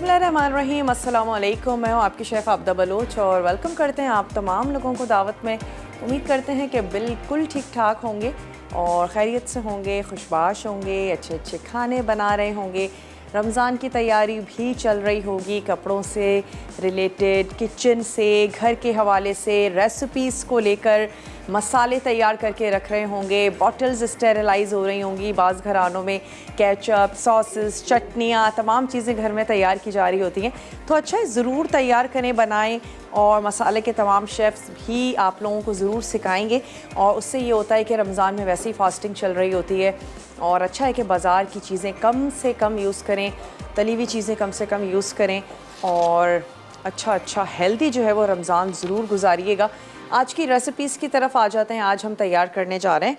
बिस्मिल्लाहिर्रहमानिर्रहीम, अस्सलाम वालेकुम। मैं हूँ आपकी शेफ़ आबदा बलोच और वेलकम करते हैं आप तमाम लोगों को दावत में। उम्मीद करते हैं कि बिल्कुल ठीक ठाक होंगे और खैरियत से होंगे, खुशबाश होंगे, अच्छे अच्छे खाने बना रहे होंगे। रमज़ान की तैयारी भी चल रही होगी, कपड़ों से रिलेटेड, किचन से, घर के हवाले से, रेसिपीज़ को लेकर मसाले तैयार करके रख रहे होंगे, बॉटल्स स्टेरिलाइज हो रही होंगी, बाज़ घरानों में केचप, सॉसेस, चटनियाँ, तमाम चीज़ें घर में तैयार की जा रही होती हैं। तो अच्छा है, ज़रूर तैयार करें, बनाएं और मसाले के तमाम शेफ़्स भी आप लोगों को ज़रूर सिखाएंगे। और उससे ये होता है कि रमज़ान में वैसे ही फास्टिंग चल रही होती है और अच्छा है कि बाज़ार की चीज़ें कम से कम यूज़ करें, तली हुई चीज़ें कम से कम यूज़ करें और अच्छा हेल्दी जो है वो रमज़ान ज़रूर गुजारिएगा। आज की रेसिपीज़ की तरफ आ जाते हैं। आज हम तैयार करने जा रहे हैं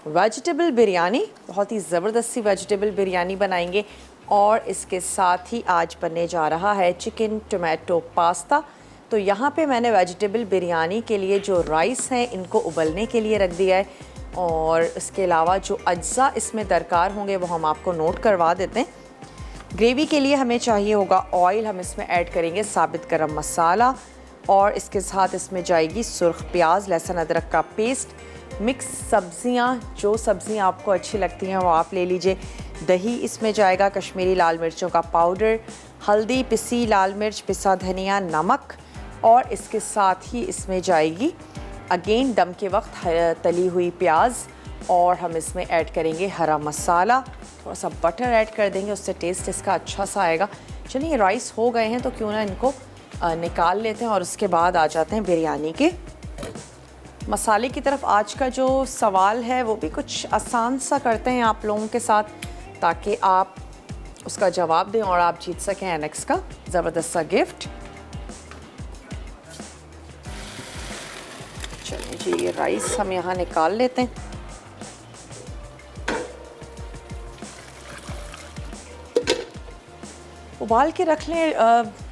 वेजिटेबल बिरयानी। बहुत ही ज़बरदस्त सी वेजिटेबल बिरयानी बनाएंगे और इसके साथ ही आज बनने जा रहा है चिकन टोमेटो पास्ता। तो यहाँ पे मैंने वेजिटेबल बिरयानी के लिए जो राइस हैं इनको उबलने के लिए रख दिया है और इसके अलावा जो अज्जा इसमें दरकार होंगे वो हम आपको नोट करवा देते हैं। ग्रेवी के लिए हमें चाहिए होगा ऑयल, हम इसमें ऐड करेंगे साबित गरम मसाला और इसके साथ इसमें जाएगी सुर्ख प्याज, लहसुन अदरक का पेस्ट, मिक्स सब्जियां, जो सब्जियां आपको अच्छी लगती हैं वो आप ले लीजिए। दही इसमें जाएगा, कश्मीरी लाल मिर्चों का पाउडर, हल्दी, पिसी लाल मिर्च, पिसा धनिया, नमक और इसके साथ ही इसमें जाएगी अगेन दम के वक्त तली हुई प्याज और हम इसमें ऐड करेंगे हरा मसाला, थोड़ा सा बटर ऐड कर देंगे, उससे टेस्ट इसका अच्छा सा आएगा। चलिए राइस हो गए हैं तो क्यों ना इनको निकाल लेते हैं और उसके बाद आ जाते हैं बिरयानी के मसाले की तरफ। आज का जो सवाल है वो भी कुछ आसान सा करते हैं आप लोगों के साथ ताकि आप उसका जवाब दें और आप जीत सकें एनेक्स का ज़बरदस्त सा गिफ्ट। चलिए जी, ये राइस हम यहाँ निकाल लेते हैं। उबाल के रख लें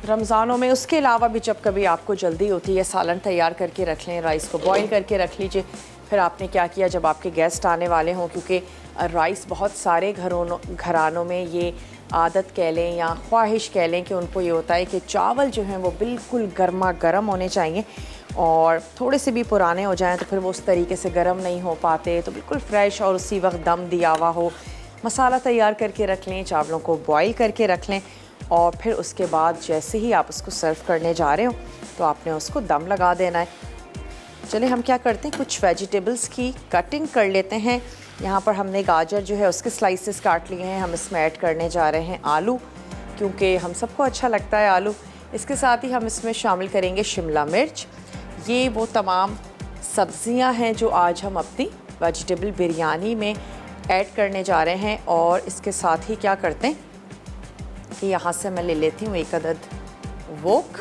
रमज़ानों में। उसके अलावा भी जब कभी आपको जल्दी होती है सालन तैयार करके रख लें, राइस को बॉईल करके रख लीजिए। फिर आपने क्या किया, जब आपके गेस्ट आने वाले हों, क्योंकि राइस बहुत सारे घरानों में ये आदत कह लें या ख्वाहिश कह लें कि उनको ये होता है कि चावल जो हैं वो बिल्कुल गर्मा गर्म होने चाहिए और थोड़े से भी पुराने हो जाएं तो फिर वो उस तरीके से गर्म नहीं हो पाते। तो बिल्कुल फ्रेश और उसी वक्त दम दिया हुआ हो। मसाला तैयार करके रख लें, चावलों को बॉईल करके रख लें और फिर उसके बाद जैसे ही आप उसको सर्व करने जा रहे हो तो आपने उसको दम लगा देना है। चलिए हम क्या करते हैं, कुछ वेजिटेबल्स की कटिंग कर लेते हैं। यहाँ पर हमने गाजर जो है उसके स्लाइसेस काट लिए हैं। हम इसमें ऐड करने जा रहे हैं आलू, क्योंकि हम सबको अच्छा लगता है आलू। इसके साथ ही हम इसमें शामिल करेंगे शिमला मिर्च। ये वो तमाम सब्जियां हैं जो आज हम अपनी वेजिटेबल बिरयानी में ऐड करने जा रहे हैं। और इसके साथ ही क्या करते हैं कि यहाँ से मैं ले लेती हूँ एक अदद वोक।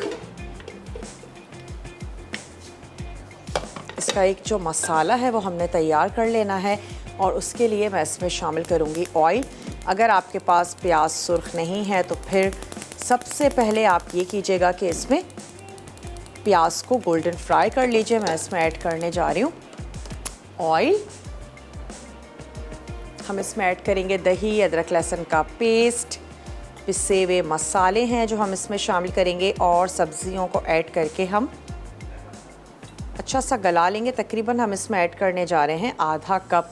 इसका एक जो मसाला है वो हमने तैयार कर लेना है और उसके लिए मैं इसमें शामिल करूँगी ऑयल। अगर आपके पास प्याज सुर्ख नहीं है तो फिर सबसे पहले आप ये कीजिएगा कि इसमें प्याज को गोल्डन फ्राई कर लीजिए। मैं इसमें ऐड करने जा रही हूँ ऑयल। हम इसमें ऐड करेंगे दही, अदरक लहसुन का पेस्ट, पिसे हुए मसाले हैं जो हम इसमें शामिल करेंगे और सब्जियों को ऐड करके हम अच्छा सा गला लेंगे। तकरीबन हम इसमें ऐड करने जा रहे हैं आधा कप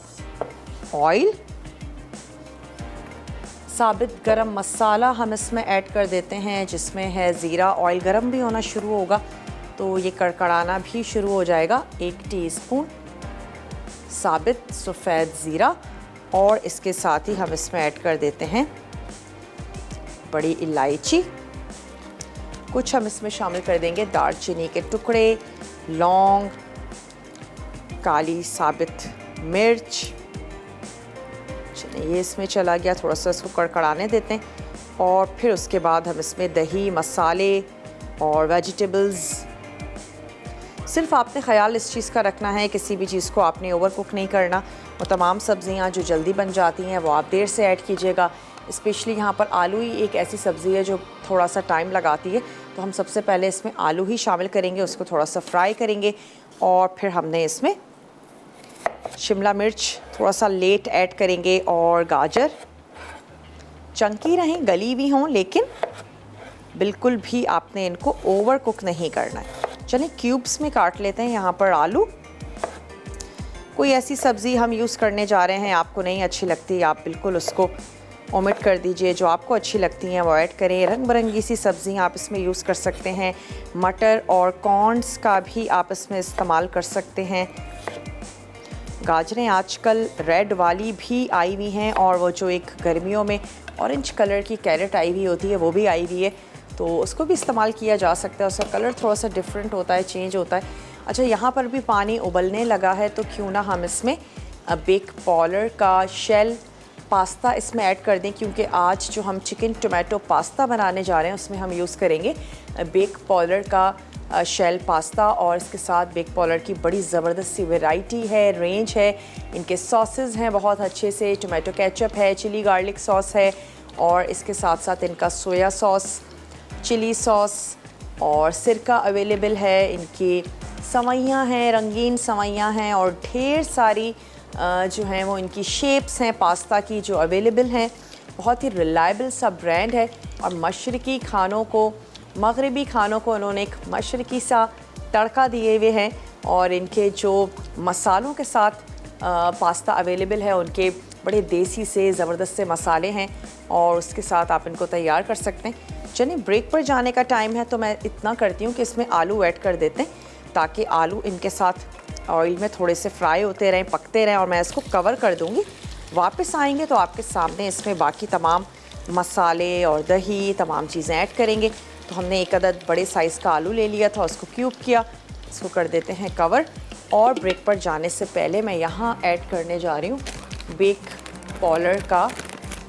ऑयल। साबित गरम मसाला हम इसमें ऐड कर देते हैं जिसमें है ज़ीरा। ऑयल गरम भी होना शुरू होगा तो ये कड़कड़ाना भी शुरू हो जाएगा। 1 टीस्पून साबित सफ़ेद ज़ीरा और इसके साथ ही हम इसमें ऐड कर देते हैं बड़ी इलायची। कुछ हम इसमें शामिल कर देंगे दालचीनी के टुकड़े, लौंग, काली साबित मिर्च। चलिए ये इसमें चला गया, थोड़ा सा इसको कड़कड़ाने देते हैं और फिर उसके बाद हम इसमें दही, मसाले और वेजिटेबल्स। सिर्फ आपने ख्याल इस चीज़ का रखना है, किसी भी चीज़ को आपने ओवर कुक नहीं करना। वो तमाम सब्जियां जो जल्दी बन जाती हैं वो आप देर से ऐड कीजिएगा। स्पेशली यहाँ पर आलू ही एक ऐसी सब्ज़ी है जो थोड़ा सा टाइम लगाती है, तो हम सबसे पहले इसमें आलू ही शामिल करेंगे, उसको थोड़ा सा फ्राई करेंगे और फिर हमने इसमें शिमला मिर्च थोड़ा सा लेट ऐड करेंगे और गाजर चंकी रहें, गली भी हों लेकिन बिल्कुल भी आपने इनको ओवर कुक नहीं करना है। चलिए क्यूब्स में काट लेते हैं यहाँ पर आलू। कोई ऐसी सब्ज़ी हम यूज़ करने जा रहे हैं, आपको नहीं अच्छी लगती, आप बिल्कुल उसको ओमिट कर दीजिए। जो आपको अच्छी लगती हैं वो ऐड करें। रंग बिरंगी सी सब्ज़ियाँ आप इसमें यूज़ कर सकते हैं। मटर और कॉर्न्स का भी आप इसमें इस्तेमाल कर सकते हैं। गाजरें आजकल रेड वाली भी आई हुई हैं, और वो जो एक गर्मियों में ऑरेंज कलर की कैरेट आई हुई होती है वो भी आई हुई है, तो उसको भी इस्तेमाल किया जा सकता है। उसका कलर थोड़ा सा डिफरेंट होता है, चेंज होता है। अच्छा, यहाँ पर भी पानी उबलने लगा है, तो क्यों ना हम इसमें बेक पॉलर का शेल पास्ता इसमें ऐड कर दें, क्योंकि आज जो हम चिकन टोमेटो पास्ता बनाने जा रहे हैं उसमें हम यूज़ करेंगे बेक पॉलर का शेल पास्ता। और इसके साथ बेक पॉलर की बड़ी ज़बरदस्त सी वैरायटी है, रेंज है। इनके सॉसेस हैं बहुत अच्छे से, टोमेटो केचप है, चिली गार्लिक सॉस है, और इसके साथ साथ इनका सोया सॉस, चिली सॉस और सिरका अवेलेबल है। इनकी सवैयाँ हैं, रंगीन सवैयाँ हैं, और ढेर सारी जो हैं वो इनकी शेप्स हैं पास्ता की जो अवेलेबल हैं। बहुत ही रिलायबल सा ब्रांड है, और मशरक़ी खानों को, मगरिबी खानों को उन्होंने एक मशरक़ी सा तड़का दिए हुए हैं। और इनके जो मसालों के साथ पास्ता अवेलेबल है, उनके बड़े देसी से ज़बरदस्त से मसाले हैं, और उसके साथ आप इनको तैयार कर सकते हैं। चलिए ब्रेक पर जाने का टाइम है, तो मैं इतना करती हूँ कि इसमें आलू ऐड कर देते हैं, ताकि आलू इनके साथ ऑयल में थोड़े से फ्राई होते रहें, पकते रहें, और मैं इसको कवर कर दूँगी। वापस आएंगे तो आपके सामने इसमें बाकी तमाम मसाले और दही तमाम चीज़ें ऐड करेंगे। तो हमने एक अदद बड़े साइज़ का आलू ले लिया था, उसको क्यूब किया, इसको कर देते हैं कवर। और ब्रेक पर जाने से पहले मैं यहाँ ऐड करने जा रही हूँ बेक पॉलर का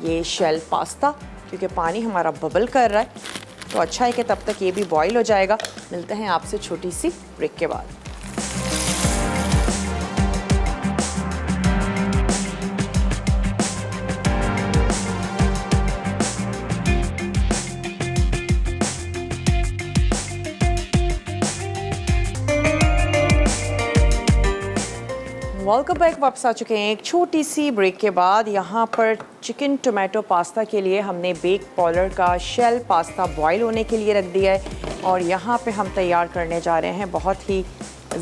ये शेल पास्ता, क्योंकि पानी हमारा बबल कर रहा है, तो अच्छा है कि तब तक ये भी बॉईल हो जाएगा। मिलते हैं आपसे छोटी सी ब्रेक के बाद। वेलकम बैक, वापस आ चुके हैं एक छोटी सी ब्रेक के बाद। यहाँ पर चिकन टोमेटो पास्ता के लिए हमने बेक पॉलर का शेल पास्ता बॉईल होने के लिए रख दिया है, और यहाँ पे हम तैयार करने जा रहे हैं बहुत ही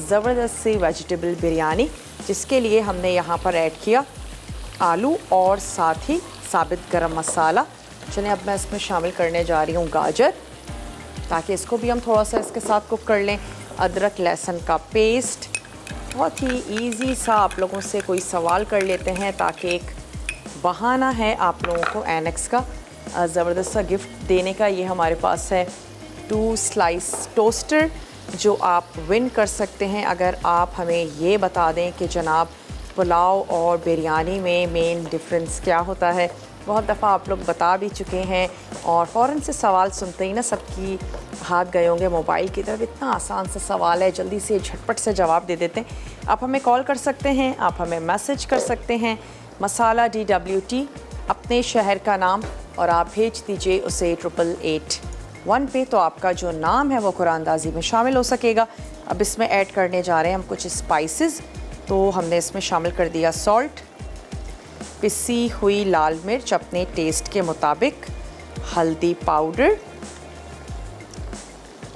ज़बरदस्त सी वेजिटेबल बिरयानी, जिसके लिए हमने यहाँ पर ऐड किया आलू और साथ ही साबित गरम मसाला। चलिए अब मैं इसमें शामिल करने जा रही हूँ गाजर, ताकि इसको भी हम थोड़ा सा इसके साथ कुक कर लें। अदरक लहसुन का पेस्ट, बहुत ही इजी सा आप लोगों से कोई सवाल कर लेते हैं, ताकि एक बहाना है आप लोगों को एनेक्स का ज़बरदस्त सा गिफ्ट देने का। ये हमारे पास है 2 स्लाइस टोस्टर, जो आप विन कर सकते हैं अगर आप हमें ये बता दें कि जनाब पुलाव और बिरयानी में मेन डिफरेंस क्या होता है। बहुत दफ़ा आप लोग बता भी चुके हैं, और फ़ौरन से सवाल सुनते ही ना सबकी हाथ गए होंगे मोबाइल की तरफ। इतना आसान सा सवाल है, जल्दी से झटपट से जवाब दे देते हैं। आप हमें कॉल कर सकते हैं, आप हमें मैसेज कर सकते हैं, मसाला DWT अपने शहर का नाम, और आप भेज दीजिए उसे 8881 पे, तो आपका जो नाम है वो कुरानंदाज़ी में शामिल हो सकेगा। अब इसमें ऐड करने जा रहे हैं हम कुछ स्पाइसेस। तो हमने इसमें शामिल कर दिया सॉल्ट, पिसी हुई लाल मिर्च अपने टेस्ट के मुताबिक, हल्दी पाउडर,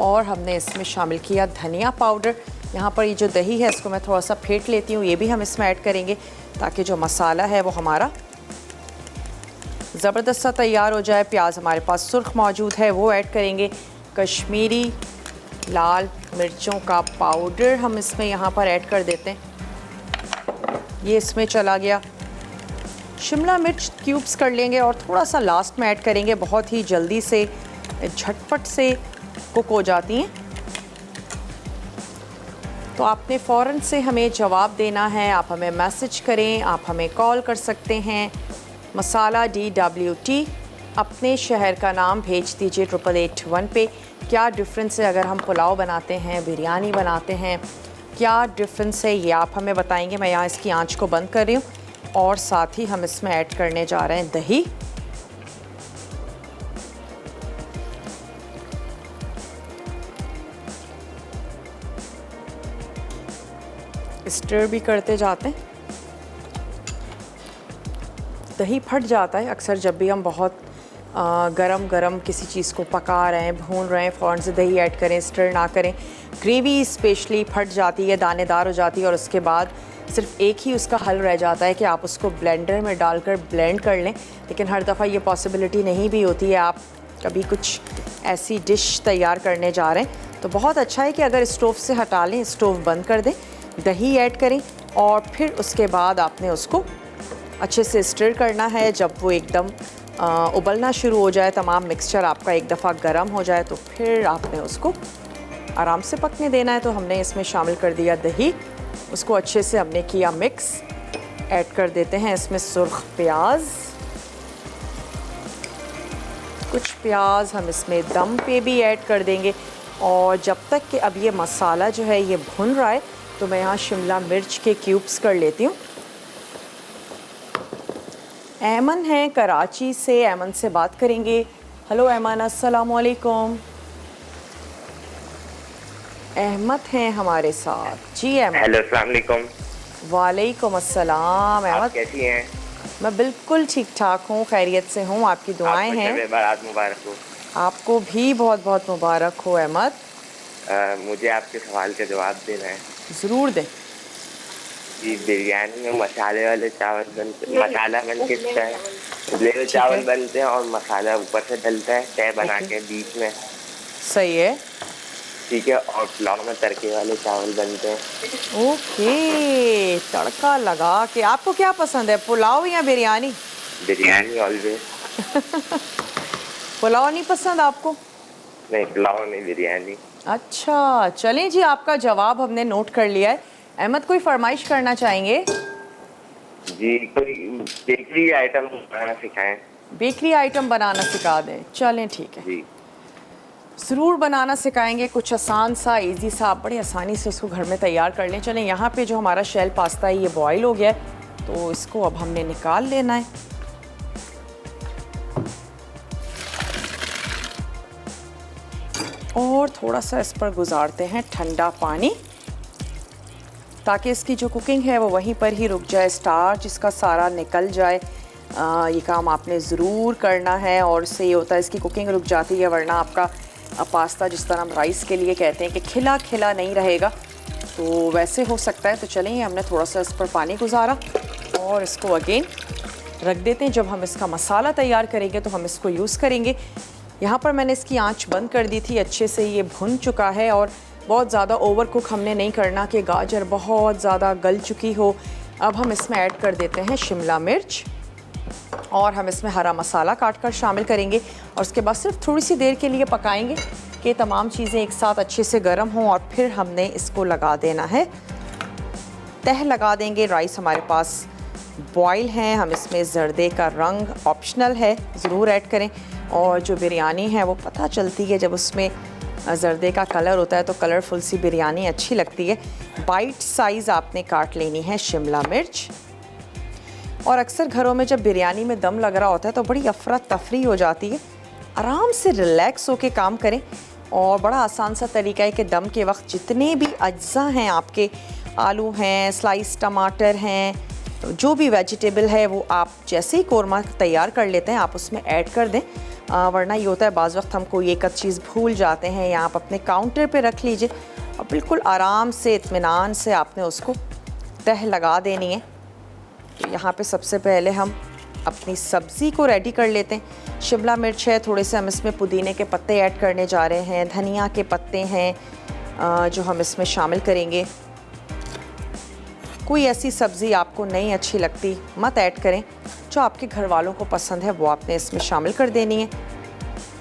और हमने इसमें शामिल किया धनिया पाउडर। यहाँ पर ये जो दही है इसको मैं थोड़ा सा फेंट लेती हूँ, ये भी हम इसमें ऐड करेंगे, ताकि जो मसाला है वो हमारा ज़बरदस्त सा तैयार हो जाए। प्याज हमारे पास सुर्ख मौजूद है, वो ऐड करेंगे। कश्मीरी लाल मिर्चों का पाउडर हम इसमें यहाँ पर ऐड कर देते हैं, ये इसमें चला गया। शिमला मिर्च क्यूब्स कर लेंगे, और थोड़ा सा लास्ट में ऐड करेंगे, बहुत ही जल्दी से झटपट से कुक हो जाती हैं। तो आपने फ़ौरन से हमें जवाब देना है, आप हमें मैसेज करें, आप हमें कॉल कर सकते हैं। मसाला DWT अपने शहर का नाम भेज दीजिए 8881 पे। क्या डिफरेंस है अगर हम पुलाव बनाते हैं, बिरयानी बनाते हैं, क्या डिफरेंस है ये आप हमें बताएंगे। मैं यहाँ इसकी आंच को बंद कर रही हूँ, और साथ ही हम इसमें ऐड करने जा रहे हैं दही। स्टर भी करते जाते हैं। दही फट जाता है अक्सर जब भी हम बहुत गरम गरम किसी चीज़ को पका रहे हैं, भून रहे हैं, फ़ौरन से दही ऐड करें, स्टर ना करें। ग्रेवी स्पेशली फट जाती है, दानेदार हो जाती है और उसके बाद सिर्फ एक ही उसका हल रह जाता है कि आप उसको ब्लेंडर में डालकर ब्लेंड कर लें। लेकिन हर दफ़ा ये पॉसिबिलिटी नहीं भी होती है। आप कभी कुछ ऐसी डिश तैयार करने जा रहे हैं तो बहुत अच्छा है कि अगर स्टोव से हटा लें, स्टोव बंद कर दें, दही ऐड करें और फिर उसके बाद आपने उसको अच्छे से स्टर करना है। जब वो एकदम उबलना शुरू हो जाए, तमाम मिक्सचर आपका एक दफ़ा गर्म हो जाए, तो फिर आपने उसको आराम से पकने देना है। तो हमने इसमें शामिल कर दिया दही, उसको अच्छे से हमने किया मिक्स। ऐड कर देते हैं इसमें सुर्ख प्याज, कुछ प्याज हम इसमें दम पे भी ऐड कर देंगे। और जब तक कि अब ये मसाला जो है ये भुन रहा है, तो मैं यहाँ शिमला मिर्च के क्यूब्स कर लेती हूँ। ऐमन है कराची से, ऐमन से बात करेंगे। हेलो ऐमन, अस्सलाम वालेकुम। अहमद हैं हमारे साथ। जी अहमद। हेलो, अस्सलाम वालेकुम। वालेकुम अस्सलाम। आप अहमद कैसी हैं? मैं बिल्कुल ठीक ठाक हूँ, खैरियत से हूँ, आपकी दुआएं हैं। आपको बारात मुबारक हो। आपको भी बहुत बहुत मुबारक हो अहमद। मुझे आपके सवाल का जवाब देना है। ज़रूर दें। जी, बिरयानी में मसाले वाले चावल बनते, मसाला बन के लेवल चावल बनते हैं और मसाला ऊपर से डलता है तय बना के बीच में। सही है, ठीक है। और पुलाव में तड़के वाले चावल बनते हैं। ओके, तड़का लगा के। आपको क्या पसंद है, पुलाव या बिरयानी? बिरयानी ऑलवेज। पुलाव नहीं पसंद आपको? नहीं, पुलाव नहीं, बिरयानी। अच्छा, चलें जी, आपका जवाब हमने नोट कर लिया है। अहमद, कोई फरमाइश करना चाहेंगे? जी, कोई बेकरी आइटम बनाना सिखाएं। बेकरी आइटम बनाना सिखा दें? चलें, ठीक है, जी ज़रूर बनाना सिखाएंगे। कुछ आसान सा, इजी सा, आप बड़े आसानी से उसको घर में तैयार कर लें। चलें, यहाँ पे जो हमारा शेल पास्ता है ये बॉईल हो गया है, तो इसको अब हमने निकाल लेना है। और थोड़ा सा इस पर गुजारते हैं ठंडा पानी, ताकि इसकी जो कुकिंग है वो वहीं पर ही रुक जाए, स्टार्च इसका सारा निकल जाए। ये काम आपने ज़रूर करना है। और इससे ये होता है इसकी कुकिंग रुक जाती है, वरना आपका पास्ता, जिस तरह हम राइस के लिए कहते हैं कि खिला खिला नहीं रहेगा, तो वैसे हो सकता है। तो चलें, हमने थोड़ा सा इस पर पानी गुजारा और इसको अगेन रख देते हैं। जब हम इसका मसाला तैयार करेंगे तो हम इसको यूज़ करेंगे। यहाँ पर मैंने इसकी आंच बंद कर दी थी, अच्छे से ये भुन चुका है। और बहुत ज़्यादा ओवर कुक हमने नहीं करना कि गाजर बहुत ज़्यादा गल चुकी हो। अब हम इसमें ऐड कर देते हैं शिमला मिर्च और हम इसमें हरा मसाला काट कर शामिल करेंगे। और उसके बाद सिर्फ थोड़ी सी देर के लिए पकाएंगे कि तमाम चीज़ें एक साथ अच्छे से गर्म हों। और फिर हमने इसको लगा देना है, तह लगा देंगे। राइस हमारे पास बॉयल हैं, हम इसमें ज़र्दे का रंग ऑप्शनल है, ज़रूर ऐड करें। और जो बिरयानी है वो पता चलती है जब उसमें ज़र्दे का कलर होता है, तो कलरफुल सी बिरयानी अच्छी लगती है। बाइट साइज़ आपने काट लेनी है शिमला मिर्च। और अक्सर घरों में जब बिरयानी में दम लग रहा होता है तो बड़ी अफरा तफरी हो जाती है। आराम से रिलैक्स होके काम करें। और बड़ा आसान सा तरीका है कि दम के वक्त जितने भी अज्जा हैं आपके, आलू हैं, स्लाइस टमाटर हैं, जो भी वेजिटेबल है, वो आप जैसे ही कोरमा तैयार कर लेते हैं आप उसमें ऐड कर दें। वरना ये होता है बाज़ वक्त हम कोई एक चीज़ भूल जाते हैं, या आप अपने काउंटर पे रख लीजिए और बिल्कुल आराम से इत्मीनान से आपने उसको तह लगा देनी है। तो यहाँ पे सबसे पहले हम अपनी सब्ज़ी को रेडी कर लेते हैं। शिमला मिर्च है, थोड़े से हम इसमें पुदीने के पत्ते ऐड करने जा रहे हैं, धनिया के पत्ते हैं जो हम इसमें शामिल करेंगे। कोई ऐसी सब्ज़ी आपको नहीं अच्छी लगती मत ऐड करें, जो आपके घर वालों को पसंद है वो आपने इसमें शामिल कर देनी है।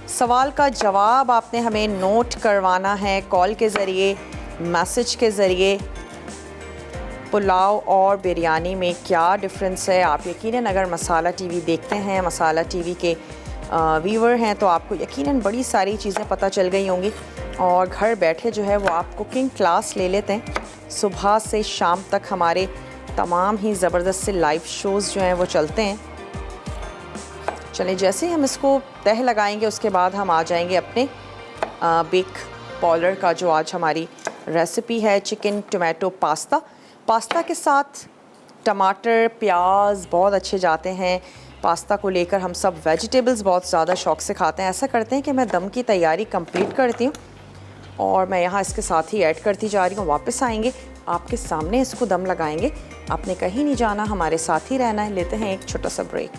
सवाल का जवाब आपने हमें नोट करवाना है कॉल के ज़रिए, मैसेज के ज़रिए। पुलाव और बिरयानी में क्या डिफरेंस है? आप यकीनन अगर मसाला टीवी देखते हैं, मसाला टीवी के व्यूवर हैं, तो आपको यकीनन बड़ी सारी चीज़ें पता चल गई होंगी। और घर बैठे जो है वो आप कुकिंग क्लास ले लेते हैं। सुबह से शाम तक हमारे तमाम ही ज़बरदस्त से लाइव शोज़ जो हैं वो चलते हैं। चलिए, जैसे ही हम इसको तह लगाएंगे उसके बाद हम आ जाएंगे अपने बेक पॉलर का, जो आज हमारी रेसिपी है, चिकन टोमेटो पास्ता। पास्ता के साथ टमाटर, प्याज बहुत अच्छे जाते हैं। पास्ता को लेकर हम सब वेजिटेबल्स बहुत ज़्यादा शौक से खाते हैं। ऐसा करते हैं कि मैं दम की तैयारी कंप्लीट करती हूँ और मैं यहाँ इसके साथ ही ऐड करती जा रही हूँ। वापस आएंगे, आपके सामने इसको दम लगाएंगे। आपने कहीं नहीं जाना, हमारे साथ ही रहना है। लेते हैं एक छोटा सा ब्रेक।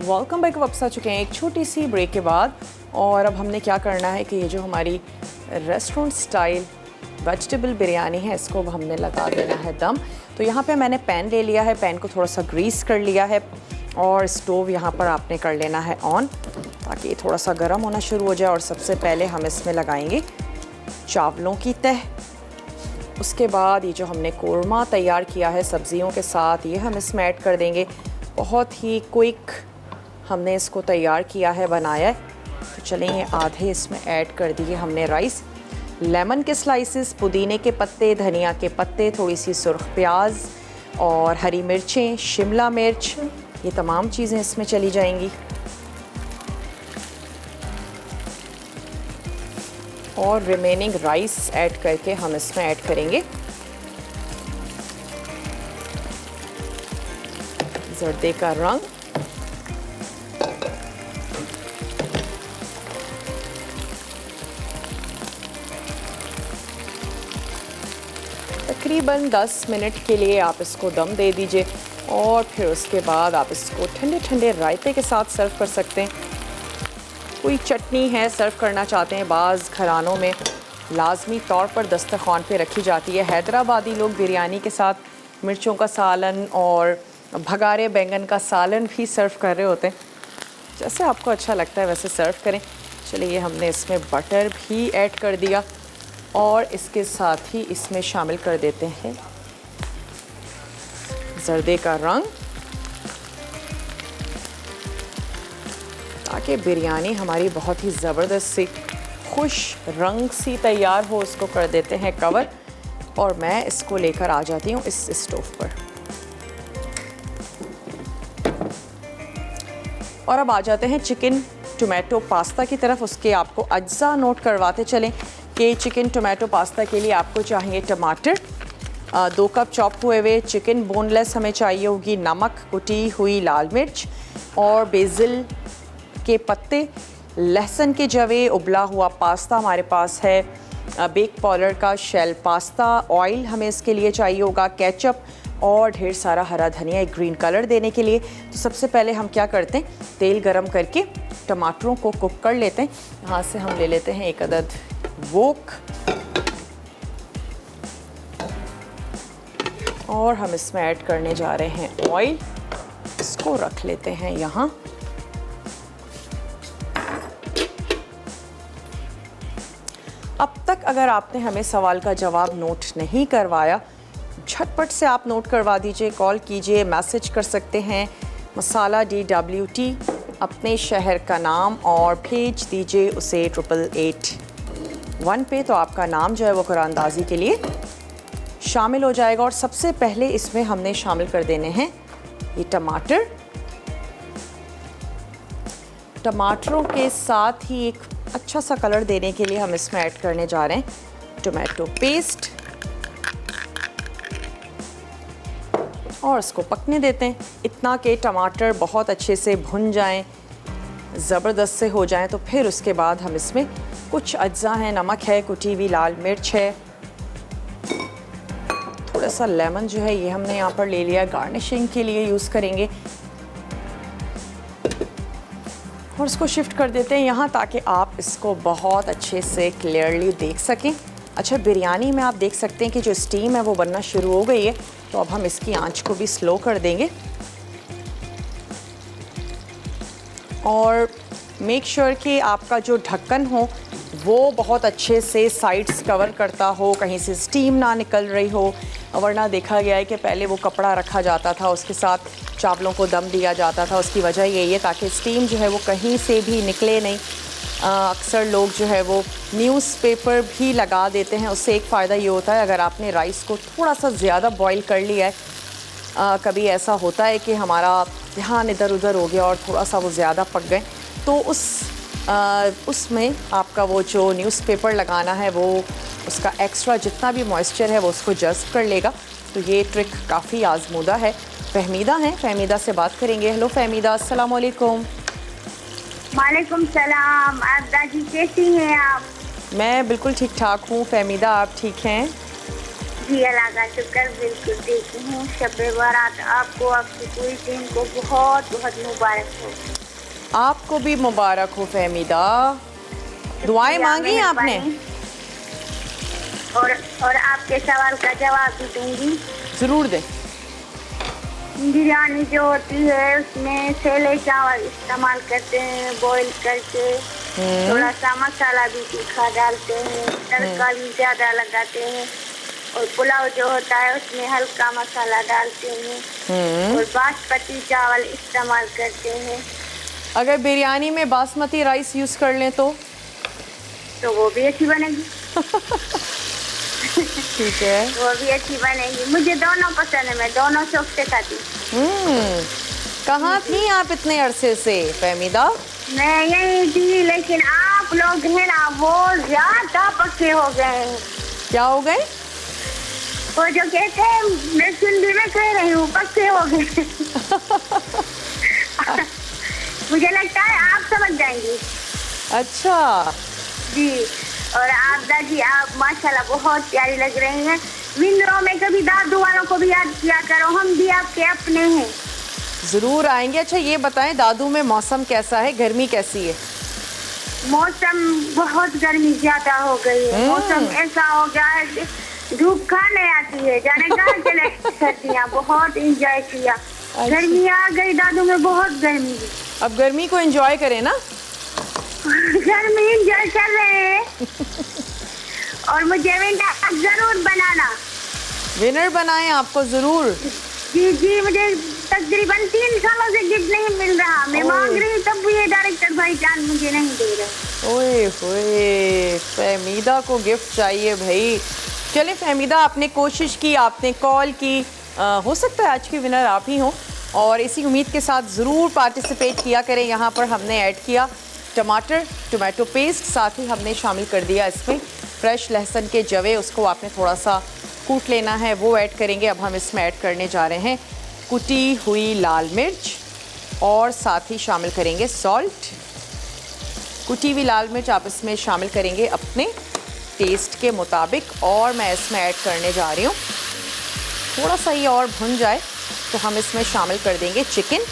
Welcome back. वापस आ चुके हैं एक छोटी सी ब्रेक के बाद। और अब हमने क्या करना है कि ये जो हमारी रेस्टोरेंट स्टाइल वेजिटेबल बिरयानी है, इसको अब हमने लगा देना है दम। तो यहाँ पे मैंने पैन ले लिया है, पैन को थोड़ा सा ग्रीस कर लिया है और स्टोव यहाँ पर आपने कर लेना है ऑन, ताकि ये थोड़ा सा गर्म होना शुरू हो जाए। और सबसे पहले हम इसमें लगाएंगे चावलों की तह। उसके बाद ये जो हमने कोरमा तैयार किया है सब्जियों के साथ, ये हम इसमें ऐड कर देंगे। बहुत ही क्विक हमने इसको तैयार किया है, बनाया है। तो चलें, ये आधे इसमें ऐड कर दिए हमने राइस। लेमन के स्लाइसेस, पुदीने के पत्ते, धनिया के पत्ते, थोड़ी सी सुर्ख प्याज और हरी मिर्चें, शिमला मिर्च, ये तमाम चीज़ें इसमें चली जाएंगी। और रिमेनिंग राइस ऐड करके हम इसमें ऐड करेंगे जर्दे का रंग, तकरीबन 10 मिनट के लिए आप इसको दम दे दीजिए। और फिर उसके बाद आप इसको ठंडे ठंडे रायते के साथ सर्व कर सकते हैं। कोई चटनी है सर्व करना चाहते हैं, बाज़ घरानों में लाजमी तौर पर दस्तरखान पे रखी जाती है। हैदराबादी लोग बिरयानी के साथ मिर्चों का सालन और भगारे बैंगन का सालन भी सर्व कर रहे होते हैं। जैसे आपको अच्छा लगता है वैसे सर्व करें। चलिए, हमने इसमें बटर भी ऐड कर दिया और इसके साथ ही इसमें शामिल कर देते हैं जर्दे का रंग, ताकि बिरयानी हमारी बहुत ही ज़बरदस्त सी खुश रंग सी तैयार हो। इसको कर देते हैं कवर और मैं इसको लेकर आ जाती हूँ इस स्टोव पर। और अब आ जाते हैं चिकन टोमेटो पास्ता की तरफ। उसके आपको अज्जा नोट करवाते चलें कि चिकन टोमेटो पास्ता के लिए आपको चाहिए टमाटर, 2 कप चॉप हुए हुए चिकन बोनलेस हमें चाहिए होगी, नमक, कुटी हुई लाल मिर्च और बेसिल के पत्ते, लहसुन के जवे, उबला हुआ पास्ता हमारे पास है, बेक पाउडर का शेल पास्ता, ऑयल हमें इसके लिए चाहिए होगा, केचप और ढेर सारा हरा धनिया एक ग्रीन कलर देने के लिए। तो सबसे पहले हम क्या करते हैं, तेल गरम करके टमाटरों को कुक कर लेते हैं। यहाँ से हम ले लेते हैं एक अदद वोक और हम इसमें ऐड करने जा रहे हैं ऑयल। इसको रख लेते हैं यहाँ। अब तक अगर आपने हमें सवाल का जवाब नोट नहीं करवाया, झटपट से आप नोट करवा दीजिए, कॉल कीजिए, मैसेज कर सकते हैं मसाला DWT अपने शहर का नाम और भेज दीजिए उसे 8881 पे। तो आपका नाम जो है वो कुरानदाजी के लिए शामिल हो जाएगा। और सबसे पहले इसमें हमने शामिल कर देने हैं ये टमाटर। टमाटरों के साथ ही एक अच्छा सा कलर देने के लिए हम इसमें ऐड करने जा रहे हैं टोमेटो पेस्ट और इसको पकने देते हैं इतना कि टमाटर बहुत अच्छे से भुन जाएं, ज़बरदस्त से हो जाएं। तो फिर उसके बाद हम इसमें कुछ अज्जा हैं, नमक है, कुटी हुई लाल मिर्च है, थोड़ा सा लेमन जो है ये हमने यहाँ पर ले लिया, गार्निशिंग के लिए यूज़ करेंगे। और इसको शिफ्ट कर देते हैं यहाँ ताकि आप इसको बहुत अच्छे से क्लियरली देख सकें। अच्छा, बिरयानी में आप देख सकते हैं कि जो स्टीम है वो बनना शुरू हो गई है। तो अब हम इसकी आंच को भी स्लो कर देंगे और मेक श्योर कि आपका जो ढक्कन हो वो बहुत अच्छे से साइड्स कवर करता हो, कहीं से स्टीम ना निकल रही हो। वरना देखा गया है कि पहले वो कपड़ा रखा जाता था, उसके साथ चावलों को दम दिया जाता था। उसकी वजह यही है ताकि स्टीम जो है वो कहीं से भी निकले नहीं। अक्सर लोग जो है वो न्यूज़पेपर भी लगा देते हैं। उससे एक फ़ायदा ये होता है, अगर आपने राइस को थोड़ा सा ज़्यादा बॉईल कर लिया है कभी ऐसा होता है कि हमारा ध्यान इधर उधर हो गया और थोड़ा सा वो ज़्यादा पक गए, तो उसमें आपका वो जो न्यूज़पेपर लगाना है वो उसका एक्स्ट्रा जितना भी मॉइस्चर है वो उसको जज़्ब कर लेगा। तो ये ट्रिक काफ़ी आजमूदा है। फहमीदा हैं, फहमीदा से बात करेंगे। हेलो फहमीदा, अस्सलाम वालेकुम। वालेकुम सलाम। आप दादी कैसी हैं आप? मैं बिल्कुल ठीक ठाक हूँ। फहमीदा, आप ठीक हैं? जी अल्लाह का शुक्र, बिल्कुल ठीक हूँ। शब बारात आपको, आपकी पूरी टीम को बहुत बहुत मुबारक हो। आपको भी मुबारक हो फहमीदा। दुआएं मांगी आपने? और आपके सवाल का जवाब भी दूंगी। ज़रूर दें। बिरयानी जो होती है उसमें सेले चावल इस्तेमाल करते हैं बॉईल करके, थोड़ा सा मसाला भी तीखा डालते हैं, तड़का भी ज़्यादा लगाते हैं, और पुलाव जो होता है उसमें हल्का मसाला डालते हैं, और बासमती चावल इस्तेमाल करते हैं। अगर बिरयानी में बासमती राइस यूज़ कर लें तो वो भी अच्छी बनेगी। ठीक है, वो भी अच्छी बनेगी। मुझे दोनों पसंद है, मैं दोनों शौक से खाती हूँ। कहाँ थी आप इतने अरसे से फहमीदा? मैं यही थी, लेकिन आप लोग हैं ना वो ज्यादा पक्के हो गए हैं। क्या हो गए? वो जो कहते हैं, मैं हिंदी में कह रही हूँ, पक्के हो गए। मुझे लगता है आप समझ जाएंगी। अच्छा जी, और आप दादी, आप माशाल्लाह बहुत प्यारी लग रही हैं। विंदरों में कभी दादू वालों को भी याद किया करो, हम भी आपके अपने हैं। ज़रूर आएंगे। अच्छा ये बताएं, दादू में मौसम कैसा है, गर्मी कैसी है? मौसम बहुत गर्मी ज्यादा हो गई है। मौसम ऐसा हो गया है कि धूप खाने आती है, जाने कहाँ चले सर्दियाँ। बहुत इंजॉय किया। गर्मी आ गई दादू में, बहुत गर्मी। अब गर्मी को एंजॉय करें ना। गर्मी एंजॉय कर रहे हैं। और मुझे विंटर जरूर बनाना। विनर बनाएं आपको ज़रूर। जी जी, मुझे तकरीबन 3 सालों से गिफ्ट नहीं मिल रहा। मैं मांग रही हूँ, तब भी ये डायरेक्टर भाईजान मुझे नहीं दे रहे। ओए होए, फहमीदा को गिफ्ट चाहिए भाई। चले फहमीदा, आपने कोशिश की, आपने कॉल की, हो सकता है आज की विनर आप ही हों। और इसी उम्मीद के साथ ज़रूर पार्टिसिपेट किया करें। यहाँ पर हमने ऐड किया टमाटर, टोमेटो पेस्ट, साथ ही हमने शामिल कर दिया इसमें फ्रेश लहसुन के जवे, उसको आपने थोड़ा सा कूट लेना है, वो ऐड करेंगे। अब हम इसमें ऐड करने जा रहे हैं कुटी हुई लाल मिर्च, और साथ ही शामिल करेंगे सॉल्ट। कुटी हुई लाल मिर्च आप इसमें शामिल करेंगे अपने टेस्ट के मुताबिक, और मैं इसमें ऐड करने जा रही हूँ, थोड़ा सा ये और भुन जाए तो हम इसमें शामिल कर देंगे चिकन,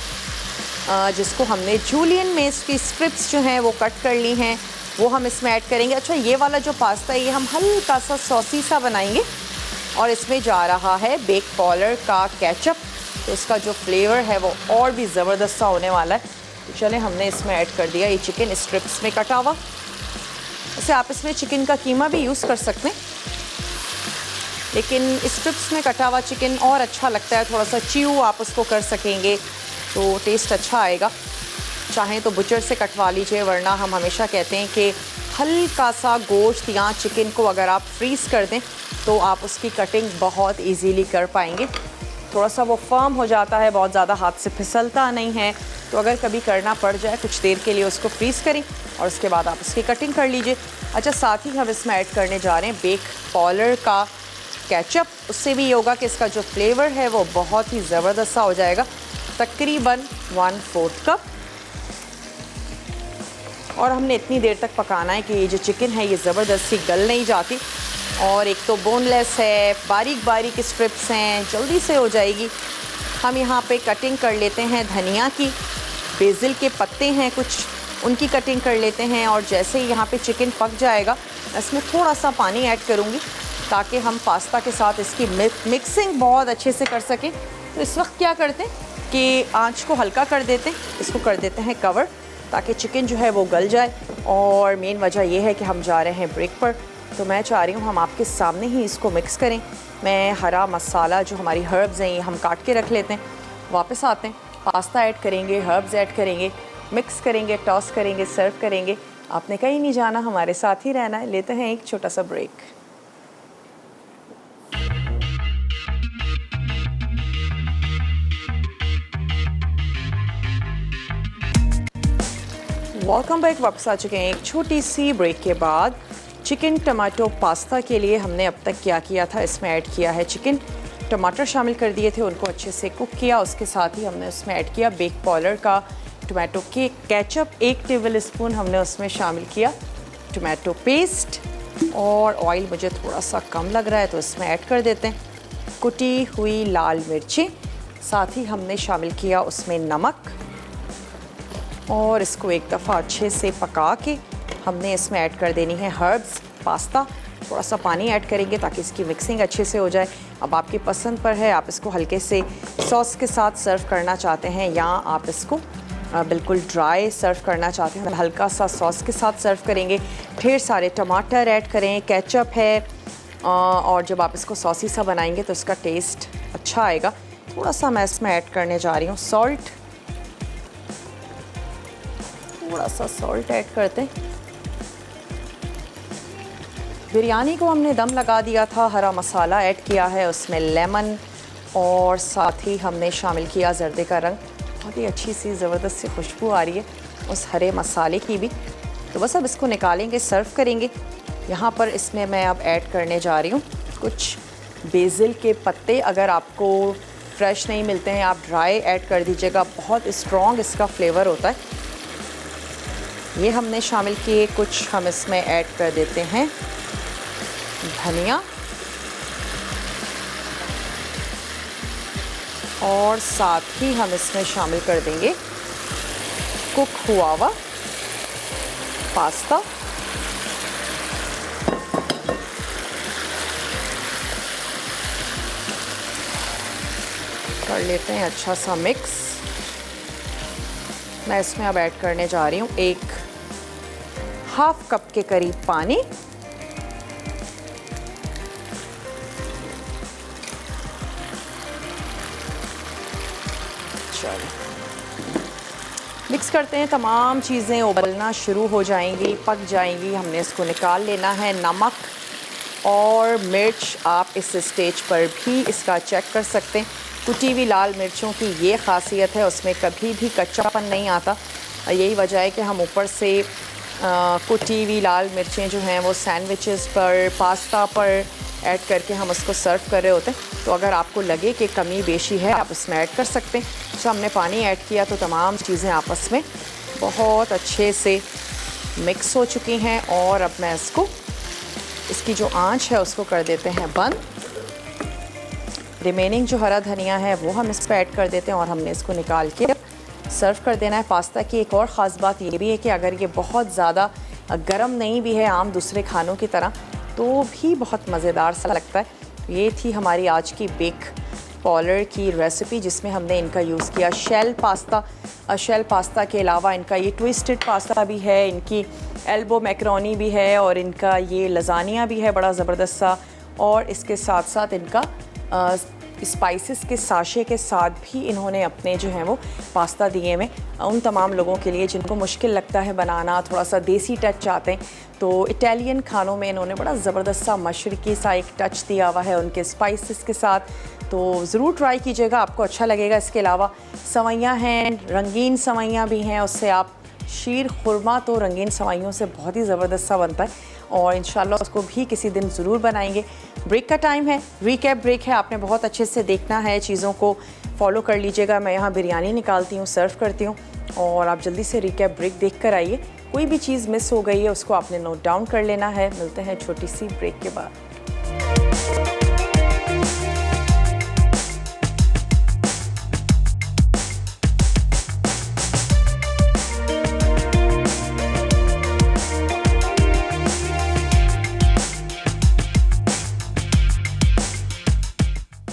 जिसको हमने जूलियन में इसकी स्ट्रिप्स जो हैं वो कट कर ली हैं, वो हम इसमें ऐड करेंगे। अच्छा ये वाला जो पास्ता है ये हम हल्का सा सॉसी सा बनाएंगे, और इसमें जा रहा है बेक पॉलर का केचप, तो इसका जो फ्लेवर है वो और भी ज़बरदस्त सा होने वाला है। तो चले, हमने इसमें ऐड कर दिया ये चिकन स्ट्रिप्स में कटा हुआ। वैसे आप इसमें चिकन का कीमा भी यूज़ कर सकते हैं, लेकिन स्ट्रिप्स में कटा हुआ चिकन और अच्छा लगता है। थोड़ा सा च्यू आप उसको कर सकेंगे तो टेस्ट अच्छा आएगा। चाहें तो बुचर से कटवा लीजिए, वरना हम हमेशा कहते हैं कि हल्का सा गोश्त या चिकन को अगर आप फ्रीज़ कर दें तो आप उसकी कटिंग बहुत इजीली कर पाएंगे। थोड़ा सा वो फर्म हो जाता है, बहुत ज़्यादा हाथ से फिसलता नहीं है। तो अगर कभी करना पड़ जाए, कुछ देर के लिए उसको फ्रीज़ करें और उसके बाद आप उसकी कटिंग कर लीजिए। अच्छा, साथ ही हम इसमें ऐड करने जा रहे हैं बेक पॉलर का केचप। उससे भी ये होगा कि इसका जो फ्लेवर है वो बहुत ही ज़बरदस्त सा हो जाएगा। तकरीबन 1/4 कप, और हमने इतनी देर तक पकाना है कि ये जो चिकन है ये ज़बरदस्ती गल नहीं जाती, और एक तो बोनलेस है, बारीक बारीक स्ट्रिप्स हैं, जल्दी से हो जाएगी। हम यहाँ पे कटिंग कर लेते हैं धनिया की, बेसिल के पत्ते हैं कुछ, उनकी कटिंग कर लेते हैं। और जैसे ही यहाँ पे चिकन पक जाएगा, इसमें थोड़ा सा पानी ऐड करूँगी ताकि हम पास्ता के साथ इसकी मिक्सिंग बहुत अच्छे से कर सकें। तो इस वक्त क्या करते हैं कि आंच को हल्का कर देते हैं, इसको कर देते हैं कवर, ताकि चिकन जो है वो गल जाए। और मेन वजह यह है कि हम जा रहे हैं ब्रेक पर, तो मैं चाह रही हूँ हम आपके सामने ही इसको मिक्स करें। मैं हरा मसाला जो हमारी हर्ब्स हैं ये हम काट के रख लेते हैं, वापस आते हैं, पास्ता ऐड करेंगे, हर्ब्स ऐड करेंगे, मिक्स करेंगे, टॉस करेंगे, सर्व करेंगे। आपने कहीं नहीं जाना, हमारे साथ ही रहना है। लेते हैं एक छोटा सा ब्रेक। वेलकम बैक, वापस आ चुके हैं एक छोटी सी ब्रेक के बाद। चिकन टमाटो पास्ता के लिए हमने अब तक क्या किया था, इसमें ऐड किया है चिकन, टमाटर शामिल कर दिए थे, उनको अच्छे से कुक किया। उसके साथ ही हमने उसमें ऐड किया बेक पॉलर का टमाटो के केचप, 1 टेबल स्पून हमने उसमें शामिल किया, टमाटो पेस्ट, और ऑयल मुझे थोड़ा सा कम लग रहा है तो इसमें ऐड कर देते हैं, कुटी हुई लाल मिर्ची, साथ ही हमने शामिल किया उसमें नमक, और इसको एक दफ़ा अच्छे से पका के हमने इसमें ऐड कर देनी है हर्ब्स, पास्ता। थोड़ा सा पानी ऐड करेंगे ताकि इसकी मिक्सिंग अच्छे से हो जाए। अब आपकी पसंद पर है, आप इसको हल्के से सॉस के साथ सर्व करना चाहते हैं या आप इसको बिल्कुल ड्राई सर्व करना चाहते हैं, हल्का सा सॉस के साथ सर्व करेंगे। ढेर सारे टमाटर ऐड करें, केचप है, और जब आप इसको सॉसी सा बनाएंगे तो इसका टेस्ट अच्छा आएगा। थोड़ा सा मैं इसमें ऐड करने जा रही हूँ सॉल्ट, थोड़ा सा सॉल्ट ऐड करते हैं। बिरयानी को हमने दम लगा दिया था, हरा मसाला ऐड किया है, उसमें लेमन, और साथ ही हमने शामिल किया जर्दे का रंग। बहुत ही अच्छी सी ज़बरदस्त सी खुशबू आ रही है उस हरे मसाले की भी। तो बस अब इसको निकालेंगे, सर्व करेंगे। यहाँ पर इसमें मैं अब ऐड करने जा रही हूँ कुछ बेसिल के पत्ते। अगर आपको फ्रेश नहीं मिलते हैं आप ड्राई ऐड कर दीजिएगा, बहुत स्ट्रॉन्ग इसका फ्लेवर होता है। ये हमने शामिल किए, कुछ हम इसमें ऐड कर देते हैं धनिया, और साथ ही हम इसमें शामिल कर देंगे कुक हुआ हुआ पास्ता। कर लेते हैं अच्छा सा मिक्स। मैं इसमें अब ऐड करने जा रही हूँ 1/2 कप के करीब पानी। चलो मिक्स करते हैं, तमाम चीज़ें उबलना शुरू हो जाएंगी, पक जाएंगी, हमने इसको निकाल लेना है। नमक और मिर्च आप इस स्टेज पर भी इसका चेक कर सकते हैं। कुटी हुई लाल मिर्चों की ये ख़ासियत है, उसमें कभी भी कच्चापन नहीं आता। यही वजह है कि हम ऊपर से कुटी हुई लाल मिर्चें जो हैं वो सैंडविचेस पर, पास्ता पर ऐड करके हम उसको सर्व कर रहे होते हैं। तो अगर आपको लगे कि कमी बेशी है आप इसमें ऐड कर सकते हैं। तो हमने पानी ऐड किया तो तमाम चीज़ें आपस में बहुत अच्छे से मिक्स हो चुकी हैं, और अब मैं इसकी जो आंच है उसको कर देते हैं बंद। रिमेनिंग जो हरा धनिया है वो हम इस पर ऐड कर देते हैं, और हमने इसको निकाल के सर्व कर देना है। पास्ता की एक और ख़ास बात ये भी है कि अगर ये बहुत ज़्यादा गर्म नहीं भी है आम दूसरे खानों की तरह, तो भी बहुत मज़ेदार सा लगता है। ये थी हमारी आज की बेक पॉलर की रेसिपी, जिसमें हमने इनका यूज़ किया शेल पास्ता। शेल पास्ता के अलावा इनका ये ट्विस्टेड पास्ता भी है, इनकी एल्बो मैक्रोनी भी है, और इनका ये लजानिया भी है बड़ा ज़बरदस्त सा, और इसके साथ साथ इनका स्पाइसेस के साशे के साथ भी इन्होंने अपने जो हैं वो पास्ता दिए में उन तमाम लोगों के लिए जिनको मुश्किल लगता है बनाना, थोड़ा सा देसी टच चाहते हैं। तो इटालियन खानों में इन्होंने बड़ा ज़बरदस्त सा मशरकी सा एक टच दिया हुआ है उनके स्पाइसेस के साथ। तो ज़रूर ट्राई कीजिएगा, आपको अच्छा लगेगा। इसके अलावा सवैयाँ हैं, रंगीन सवैयाँ भी हैं, उससे आप शीर खुरमा तो रंगीन सवाइयों से बहुत ही ज़बरदस्त सा बनता है, और इंशाल्लाह उसको भी किसी दिन ज़रूर बनाएंगे। ब्रेक का टाइम है, रीकैप ब्रेक है, आपने बहुत अच्छे से देखना है, चीज़ों को फॉलो कर लीजिएगा। मैं यहाँ बिरयानी निकालती हूँ, सर्व करती हूँ, और आप जल्दी से रीकैप ब्रेक देख कर आइए। कोई भी चीज़ मिस हो गई है उसको आपने नोट डाउन कर लेना है। मिलते हैं छोटी सी ब्रेक के बाद।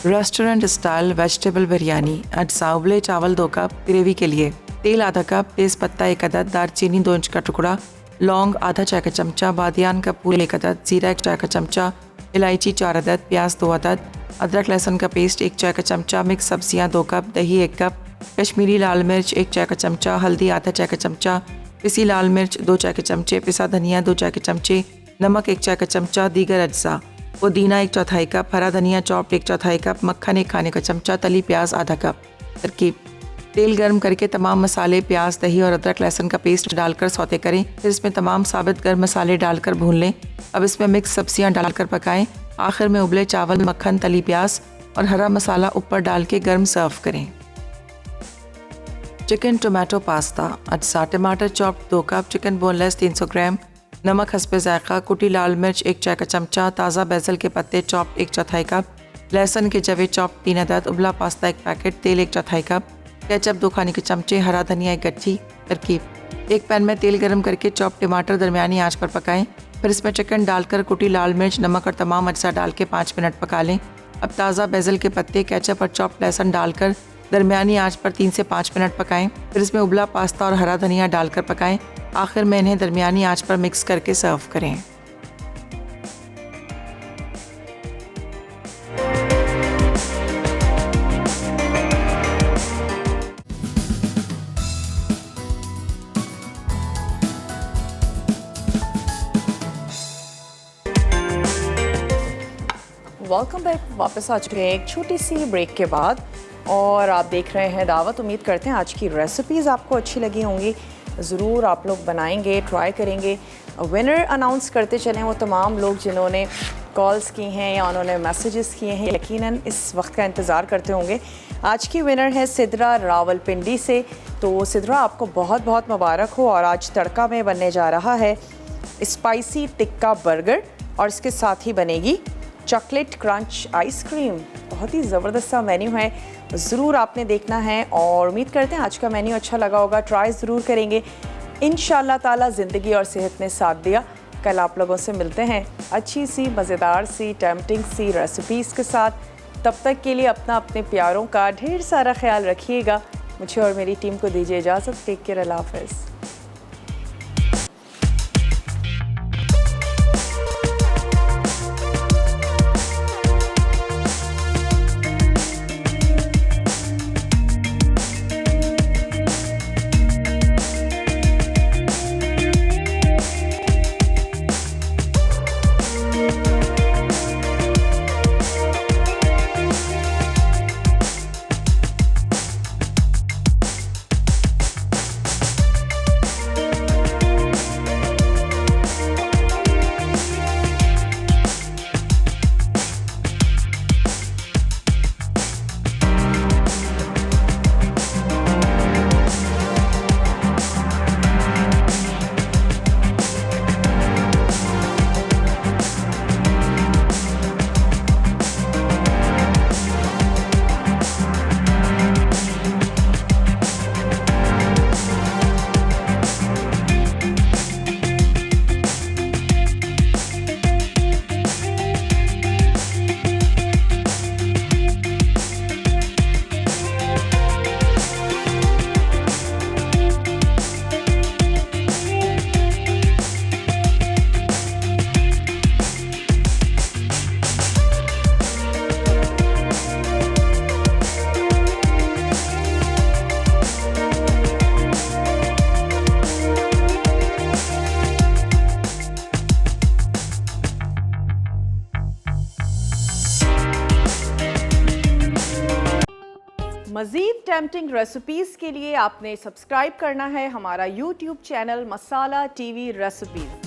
Restaurant style vegetable biryani. अजसावले चावल 2 कप, ग्रेवी के लिए तेल आधा कप, तेज़ पत्ता 1 अदद, दालचीनी 2 इंच का टुकड़ा, लौंग आधा चाय का चमचा, बादियान का फूल 1 अदद, जीरा 1 चाय का चमचा, इलायची 4 अदद, प्याज 2 अदद, अदरक लहसुन का पेस्ट 1 चाय का चमचा, मिक्स सब्जियां 2 कप, दही 1 कप, कश्मीरी लाल मिर्च 1 चाय का चमचा, हल्दी आधा चाय का चमचा, पिसी लाल मिर्च 2 चाय के चमचे, पिसा धनिया 2 चाय के चमचे, नमक 1 चाय का चमचा, दीगर अज्जा, पुदीना 1/4 कप, हरा धनिया चॉप्ड 1/4 कप, मक्खन 1 खाने का चमचा, तली प्याज आधा कप। तरकीब: तेल गर्म करके तमाम मसाले, प्याज, दही और अदरक लहसुन का पेस्ट डालकर सौते करें। फिर इसमें तमाम साबित गर्म मसाले डालकर भून लें। अब इसमें मिक्स सब्जियां डालकर पकाएं। आखिर में उबले चावल, मक्खन, तली प्याज और हरा मसाला ऊपर डाल के गर्म सर्व करें। Chicken tomato pasta. अज्जा टमाटर चॉप्ड 2 कप, चिकन बोनलेस 300 ग्राम, नमक हस्बे जायका, कुटी लाल मिर्च 1 चाय का चमचा, ताज़ा बेसल के पत्ते चॉप्ड 1/4 कप, लहसुन के जवे चॉप्ड 3 अदद, उबला पास्ता 1 पैकेट, तेल 1/4 कप, केचप 2 खाने के चमचे, हरा धनिया 1 गट्ठी। तरकीब: एक पैन में तेल गर्म करके चॉप टमाटर दरमियानी आंच पर पकाएं। फिर इसमें चिकन डालकर कुटी लाल मिर्च, नमक और तमाम अज्जा डाल के 5 मिनट पका लें। अब ताज़ा बेसल के पत्ते, केचप और चॉप लहसुन डालकर दरमियानी आंच पर 3 से 5 मिनट पकाएं। फिर इसमें उबला पास्ता और हरा धनिया डालकर पकाएं। आखिर में इन्हें दरमियानी आंच पर मिक्स करके सर्व करें। Welcome back. वापस आ चुके हैं एक छोटी सी ब्रेक के बाद और आप देख रहे हैं दावत। उम्मीद करते हैं आज की रेसिपीज़ आपको अच्छी लगी होंगी। ज़रूर आप लोग बनाएंगे, ट्राई करेंगे। विनर अनाउंस करते चलें वो तमाम लोग जिन्होंने कॉल्स की हैं या उन्होंने मैसेजेस किए हैं, यकीनन इस वक्त का इंतज़ार करते होंगे। आज की विनर है सिद्रा रावलपिंडी से। तो सिद्रा, आपको बहुत बहुत मुबारक हो। और आज तड़का में बनने जा रहा है स्पाइसी टिक्का बर्गर और इसके साथ ही बनेगी चॉकलेट क्रंच आइसक्रीम। बहुत ही ज़बरदस्त सा मेन्यू है, ज़रूर आपने देखना है। और उम्मीद करते हैं आज का मेन्यू अच्छा लगा होगा, ट्राई ज़रूर करेंगे। इंशाल्लाह ताला ज़िंदगी और सेहत ने साथ दिया। कल आप लोगों से मिलते हैं अच्छी सी, मज़ेदार सी, टेम्पटिंग सी रेसिपीज़ के साथ। तब तक के लिए अपना, अपने प्यारों का ढेर सारा ख्याल रखिएगा। मुझे और मेरी टीम को दीजिए इजाज़त। टेक केयर, अल्लाह हाफ़िज़। मज़ीद टेम्पटिंग रेसिपीज़ के लिए आपने सब्सक्राइब करना है हमारा YouTube चैनल मसाला TV रेसिपीज़।